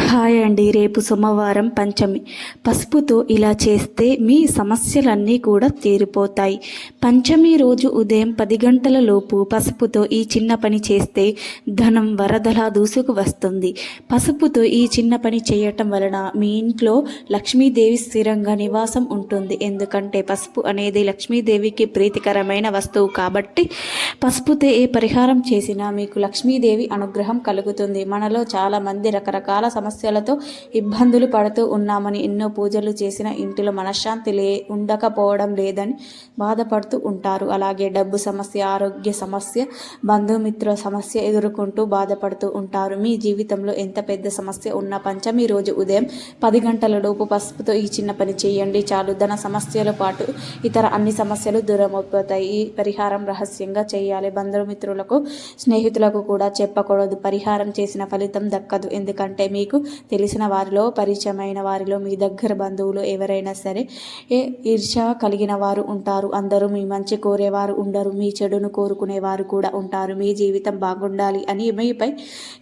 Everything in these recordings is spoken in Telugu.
హాయ్ అండి. రేపు సోమవారం పంచమి. పసుపుతో ఇలా చేస్తే మీ సమస్యలన్నీ కూడా తీరిపోతాయి. పంచమి రోజు ఉదయం 10 గంటల లోపు పసుపుతో ఈ చిన్న పని చేస్తే ధనం వరదలా దూసుకు వస్తుంది. పసుపుతో ఈ చిన్న పని చేయటం వలన మీ ఇంట్లో లక్ష్మీదేవి స్థిరంగా నివాసం ఉంటుంది. ఎందుకంటే పసుపు అనేది లక్ష్మీదేవికి ప్రీతికరమైన వస్తువు కాబట్టి పసుపుతో ఏ పరిహారం చేసినా మీకు లక్ష్మీదేవి అనుగ్రహం కలుగుతుంది. మనలో చాలామంది రకరకాల సమస్యలతో ఇబ్బందులు పడుతూ ఉన్నామని, ఎన్నో పూజలు చేసిన ఇంటిలో మనశ్శాంతి ఉండకపోవడం లేదని బాధపడుతూ ఉంటారు. అలాగే డబ్బు సమస్య, ఆరోగ్య సమస్య, బంధుమిత్ర సమస్య ఎదుర్కొంటూ బాధపడుతూ ఉంటారు. మీ జీవితంలో ఎంత పెద్ద సమస్య ఉన్నా పంచమి రోజు ఉదయం 10 గంటల లోపు పసుపుతో ఈ చిన్న పని చేయండి చాలు. ధన సమస్యలతో పాటు ఇతర అన్ని సమస్యలు దూరం అయిపోతాయి. ఈ పరిహారం రహస్యంగా చేయాలి. బంధుమిత్రులకు, స్నేహితులకు కూడా చెప్పకూడదు. పరిహారం చేసిన ఫలితం దక్కదు. ఎందుకంటే మీకు తెలిసిన వారిలో, పరిచయమైన వారిలో, మీ దగ్గర బంధువులు ఎవరైనా సరే ఈర్ష్య కలిగిన వారు ఉంటారు. అందరూ మీ మంచి కోరేవారు ఉండరు. మీ చెడును కోరుకునేవారు కూడా ఉంటారు. మీ జీవితం బాగుండాలి అని మీపై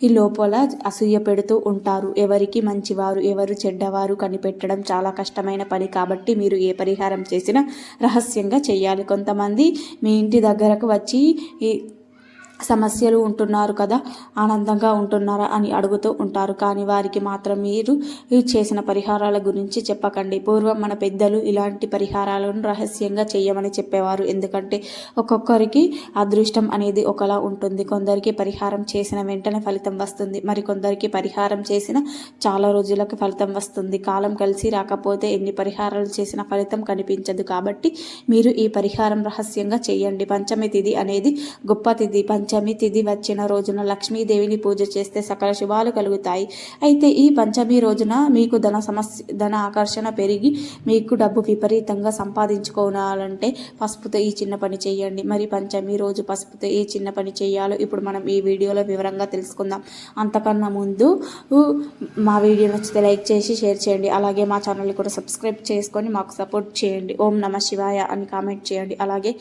ఈ లోపల అసూయ పెడుతూ ఉంటారు. ఎవరికి మంచివారు, ఎవరు చెడ్డవారు కనిపెట్టడం చాలా కష్టమైన పని. కాబట్టి మీరు ఏ పరిహారం చేసినా రహస్యంగా చేయాలి. కొంతమంది మీ ఇంటి దగ్గరకు వచ్చి సమస్యలు ఉంటున్నారు కదా, ఆనందంగా ఉంటున్నారా అని అడుగుతూ ఉంటారు. కానీ వారికి మాత్రం మీరు చేసిన పరిహారాల గురించి చెప్పకండి. పూర్వం మన పెద్దలు ఇలాంటి పరిహారాలను రహస్యంగా చేయమని చెప్పేవారు. ఎందుకంటే ఒక్కొక్కరికి అదృష్టం అనేది ఒకలా ఉంటుంది. కొందరికి పరిహారం చేసిన వెంటనే ఫలితం వస్తుంది, మరికొందరికి పరిహారం చేసిన చాలా రోజులకు ఫలితం వస్తుంది. కాలం కలిసి రాకపోతే ఎన్ని పరిహారాలు చేసిన ఫలితం కనిపించదు. కాబట్టి మీరు ఈ పరిహారం రహస్యంగా చేయండి. పంచమి తిథి అనేది గొప్ప తిథి. పంచమి తిథి వచ్చిన రోజున లక్ష్మీదేవిని పూజ చేస్తే సకల శుభాలు కలుగుతాయి. అయితే ఈ పంచమి రోజున మీకు ధన ఆకర్షణ పెరిగి మీకు డబ్బు విపరీతంగా సంపాదించుకోవాలంటే పసుపుతో ఈ చిన్న పని చేయండి. మరి పంచమి రోజు పసుపుతో ఏ చిన్న పని చేయాలో ఇప్పుడు మనం ఈ వీడియోలో వివరంగా తెలుసుకుందాం. అంతకన్నా ముందు మా వీడియో నచ్చితే లైక్ చేసి షేర్ చేయండి. అలాగే మా ఛానల్ని కూడా సబ్స్క్రైబ్ చేసుకొని మాకు సపోర్ట్ చేయండి. ఓం నమః శివాయ అని కామెంట్ చేయండి. అలాగే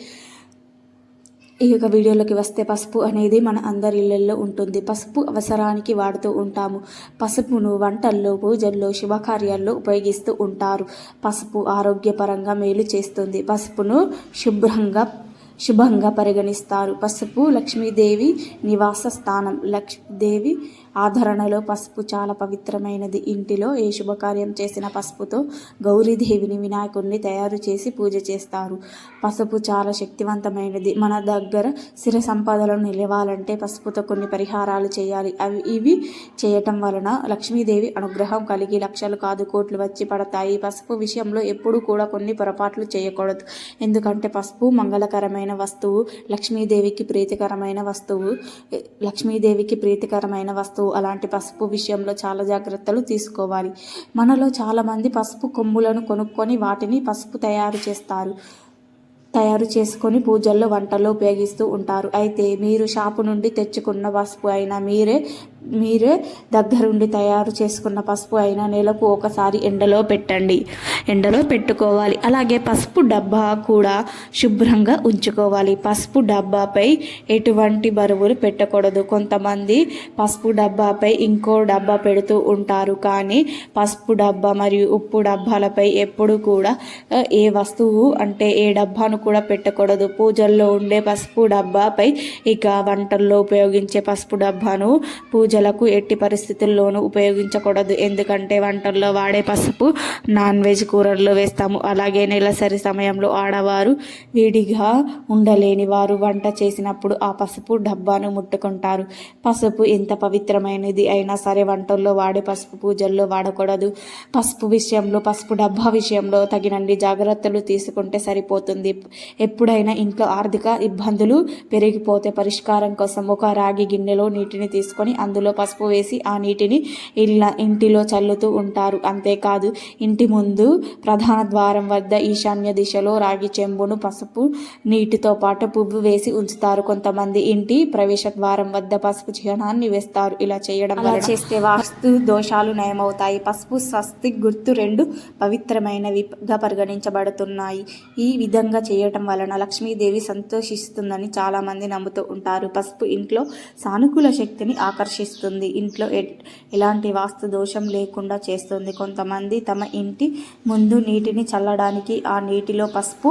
ఈ యొక్క వీడియోలోకి వస్తే పసుపు అనేది మన అందరి ఇళ్లలో ఉంటుంది. పసుపు అవసరానికి వాడుతూ ఉంటాము. పసుపును వంటల్లో, పూజల్లో, శుభకార్యాల్లో ఉపయోగిస్తూ ఉంటారు. పసుపు ఆరోగ్యపరంగా మేలు చేస్తుంది. పసుపును శుభంగా పరిగణిస్తారు. పసుపు లక్ష్మీదేవి నివాస స్థానం. లక్ష్మీదేవి ఆధరణలో పసుపు చాలా పవిత్రమైనది. ఇంటిలో ఏ శుభకార్యం చేసిన పసుపుతో గౌరీదేవిని, వినాయకుడిని తయారు చేసి పూజ చేస్తారు. పసుపు చాలా శక్తివంతమైనది. మన దగ్గర స్థిర సంపదలను నిలవాలంటే పసుపుతో కొన్ని పరిహారాలు చేయాలి. ఇవి చేయటం వలన లక్ష్మీదేవి అనుగ్రహం కలిగి లక్షలు కాదు కోట్లు వచ్చి పడతాయి. పసుపు విషయంలో ఎప్పుడూ కూడా కొన్ని పొరపాట్లు చేయకూడదు. ఎందుకంటే పసుపు మంగళకరమైన వస్తువు, లక్ష్మీదేవికి ప్రీతికరమైన వస్తువు. అలాంటి పసుపు విషయంలో చాలా జాగ్రత్తలు తీసుకోవాలి. మనలో చాలామంది పసుపు కొమ్ములను కొనుక్కొని వాటిని పసుపు తయారు చేసుకొని పూజల్లో, వంటల్లో ఉపయోగిస్తూ ఉంటారు. అయితే మీరు షాపు నుండి తెచ్చుకున్న పసుపు అయినా, మీరే దగ్గరుండి తయారు చేసుకున్న పసుపు అయినా నెలకు ఒకసారి ఎండలో పెట్టుకోవాలి. అలాగే పసుపు డబ్బా కూడా శుభ్రంగా ఉంచుకోవాలి. పసుపు డబ్బాపై ఎటువంటి బరువులు పెట్టకూడదు. కొంతమంది పసుపు డబ్బాపై ఇంకో డబ్బా పెడుతూ ఉంటారు. కానీ పసుపు డబ్బా మరియు ఉప్పు డబ్బాలపై ఎప్పుడు కూడా ఏ వస్తువు అంటే ఏ డబ్బాను కూడా పెట్టకూడదు. పూజల్లో ఉండే పసుపు డబ్బాపై, ఇక వంటల్లో ఉపయోగించే పసుపు డబ్బాను పూజలకు ఎట్టి పరిస్థితుల్లోనూ ఉపయోగించకూడదు. ఎందుకంటే వంటల్లో వాడే పసుపు నాన్ వెజ్ కూరల్లో వేస్తాము. అలాగే నెలసరి సమయంలో ఆడవారు వేడిగా ఉండలేని వారు వంట చేసినప్పుడు ఆ పసుపు డబ్బాను ముట్టుకుంటారు. పసుపు ఎంత పవిత్రమైనది అయినా సరే వంటల్లో వాడే పసుపు పూజల్లో వాడకూడదు. పసుపు డబ్బా విషయంలో తగినండి జాగ్రత్తలు తీసుకుంటే సరిపోతుంది. ఎప్పుడైనా ఇంట్లో ఆర్థిక ఇబ్బందులు పెరిగిపోతే పరిష్కారం కోసం ఒక రాగి గిన్నెలో నీటిని తీసుకొని అందులో పసుపు వేసి ఆ నీటిని ఇంటిలో చల్లుతూ ఉంటారు. అంతేకాదు, ఇంటి ముందు ప్రధాన ద్వారం వద్ద ఈశాన్య దిశలో రాగి చెంబును పసుపు నీటితో పాటు పువ్వు వేసి ఉంచుతారు. కొంతమంది ఇంటి ప్రవేశ ద్వారం వద్ద పసుపు చిహ్నాన్ని వేస్తారు. ఇలా చేయడం వల్ల చేస్తే వాస్తు దోషాలు నయమవుతాయి. పసుపు స్వస్తిక్ గుర్తు రెండు పవిత్రమైనవిగా పరిగణించబడుతున్నాయి. ఈ విధంగా చేయటం వలన లక్ష్మీదేవి సంతోషిస్తుందని చాలామంది నమ్ముతూ ఉంటారు. పసుపు ఇంట్లో సానుకూల శక్తిని ఆకర్షిస్తుంది. ఆకర్షిస్తుంది. ఇంట్లో ఎలాంటి వాస్తు దోషం లేకుండా చేస్తుంది. కొంతమంది తమ ఇంటి ముందు నీటిని చల్లడానికి ఆ నీటిలో పసుపు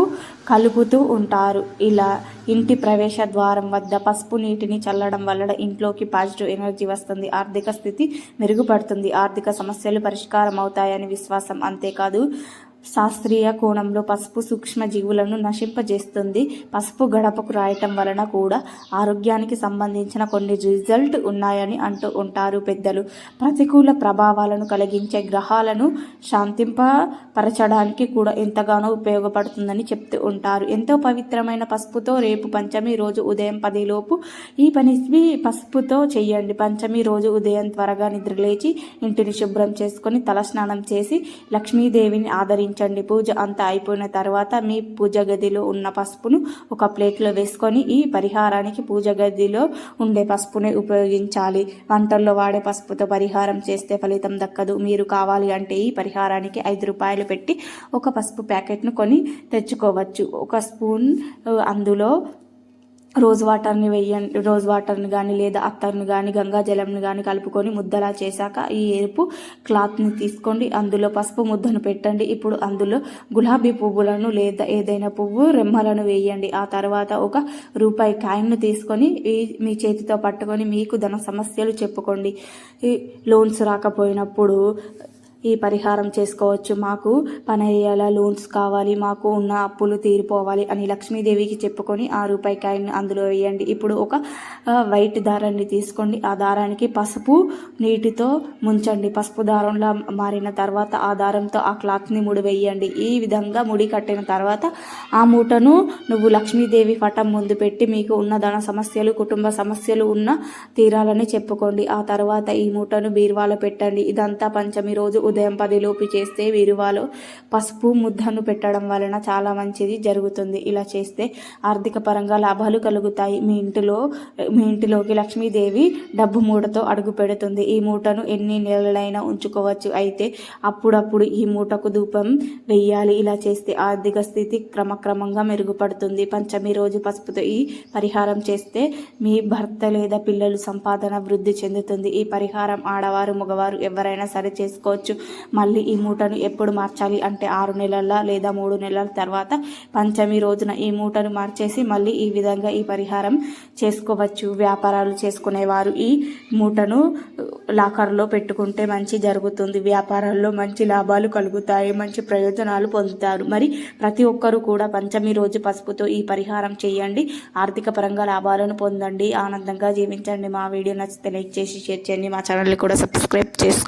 కలుపుతూ ఉంటారు. ఇలా ఇంటి ప్రవేశ ద్వారం వద్ద పసుపు నీటిని చల్లడం వలన ఇంట్లోకి పాజిటివ్ ఎనర్జీ వస్తుంది. ఆర్థిక స్థితి మెరుగుపడుతుంది. ఆర్థిక సమస్యలు పరిష్కారం అవుతాయని విశ్వాసం. అంతేకాదు శాస్త్రీయ కోణంలో పసుపు సూక్ష్మ జీవులను నశింపజేస్తుంది. పసుపు గడపకు రాయటం వలన కూడా ఆరోగ్యానికి సంబంధించిన కొన్ని రిజల్ట్ ఉన్నాయని అంటూ ఉంటారు పెద్దలు. ప్రతికూల ప్రభావాలను కలిగించే గ్రహాలను శాంతింపపరచడానికి కూడా ఎంతగానో ఉపయోగపడుతుందని చెప్తూ ఉంటారు. ఎంతో పవిత్రమైన పసుపుతో రేపు పంచమి రోజు ఉదయం 10 లోపు ఈ పనిని పసుపుతో చేయండి. పంచమి రోజు ఉదయం త్వరగా నిద్రలేచి ఇంటిని శుభ్రం చేసుకొని తలస్నానం చేసి లక్ష్మీదేవిని ఆదరించి పూజ అంతా అయిపోయిన తర్వాత మీ పూజ గదిలో ఉన్న పసుపును ఒక ప్లేట్లో వేసుకొని ఈ పరిహారానికి పూజ గదిలో ఉండే పసుపునే ఉపయోగించాలి. వంటల్లో వాడే పసుపుతో పరిహారం చేస్తే ఫలితం దక్కదు. మీరు కావాలి అంటే ఈ పరిహారానికి 5 రూపాయలు పెట్టి ఒక పసుపు ప్యాకెట్ను కొని తెచ్చుకోవచ్చు. 1 స్పూన్ అందులో రోజ్ వాటర్ని కానీ లేదా అత్తర్ని కానీ గంగాజలంని కానీ కలుపుకొని ముద్దలా చేశాక ఈ ఎరుపు క్లాత్ని తీసుకోండి. అందులో పసుపు ముద్దను పెట్టండి. ఇప్పుడు అందులో గులాబీ పువ్వులను లేదా ఏదైనా పువ్వు రెమ్మలను వేయండి. ఆ తర్వాత 1 రూపాయి కాయిన్ను తీసుకొని మీ చేతితో పట్టుకొని మీకు ధన సమస్యలు చెప్పుకోండి. లోన్స్ రాకపోయినప్పుడు ఈ పరిహారం చేసుకోవచ్చు. మాకు పని అయ్యేలా లోన్స్ కావాలి, మాకు ఉన్న అప్పులు తీరిపోవాలి అని లక్ష్మీదేవికి చెప్పుకొని ఆ రూపాయి కాయిన్ అందులో వేయండి. ఇప్పుడు ఒక వైట్ దారాన్ని తీసుకోండి. ఆ దారానికి పసుపు నీటితో ముంచండి. పసుపు దారంలా మారిన తర్వాత ఆ దారంతో ఆ క్లాత్ని ముడి వేయండి. ఈ విధంగా ముడి కట్టిన తర్వాత ఆ మూటను నువ్వు లక్ష్మీదేవి పటం ముందు పెట్టి మీకు ఉన్న ధన సమస్యలు, కుటుంబ సమస్యలు ఉన్న తీరాలని చెప్పుకోండి. ఆ తర్వాత ఈ మూటను బీరువాలో పెట్టండి. ఇదంతా పంచమి రోజు ఉదయం 10 లోపు చేస్తే బీరువాలో పసుపు ముద్దను పెట్టడం వలన చాలా మంచిది జరుగుతుంది. ఇలా చేస్తే ఆర్థిక పరంగా లాభాలు కలుగుతాయి. మీ ఇంటిలోకి లక్ష్మీదేవి డబ్బు మూటతో అడుగు పెడుతుంది. ఈ మూటను ఎన్ని నెలలైనా ఉంచుకోవచ్చు. అయితే అప్పుడప్పుడు ఈ మూటకు ధూపం వెయ్యాలి. ఇలా చేస్తే ఆర్థిక స్థితి క్రమక్రమంగా మెరుగుపడుతుంది. పంచమి రోజు పసుపుతో ఈ పరిహారం చేస్తే మీ భర్త లేదా పిల్లలు సంపాదన వృద్ధి చెందుతుంది. ఈ పరిహారం ఆడవారు మగవారు ఎవరైనా సరే చేసుకోవచ్చు. మళ్ళీ ఈ మూటను ఎప్పుడు మార్చాలి అంటే 6 నెలల లేదా 3 నెలల తర్వాత పంచమి రోజున ఈ మూటను మార్చేసి మళ్ళీ ఈ విధంగా ఈ పరిహారం చేసుకోవచ్చు. వ్యాపారాలు చేసుకునేవారు ఈ మూటను లాకర్లో పెట్టుకుంటే మంచి జరుగుతుంది. వ్యాపారాల్లో మంచి లాభాలు కలుగుతాయి, మంచి ప్రయోజనాలు పొందుతారు. మరి ప్రతి ఒక్కరూ కూడా పంచమి రోజు పసుపుతో ఈ పరిహారం చేయండి. ఆర్థిక పరంగా లాభాలను పొందండి, ఆనందంగా జీవించండి. మా వీడియో నచ్చితే లైక్ చేసి షేర్ చేయండి. మా ఛానల్ని కూడా సబ్స్క్రైబ్ చేసుకోండి.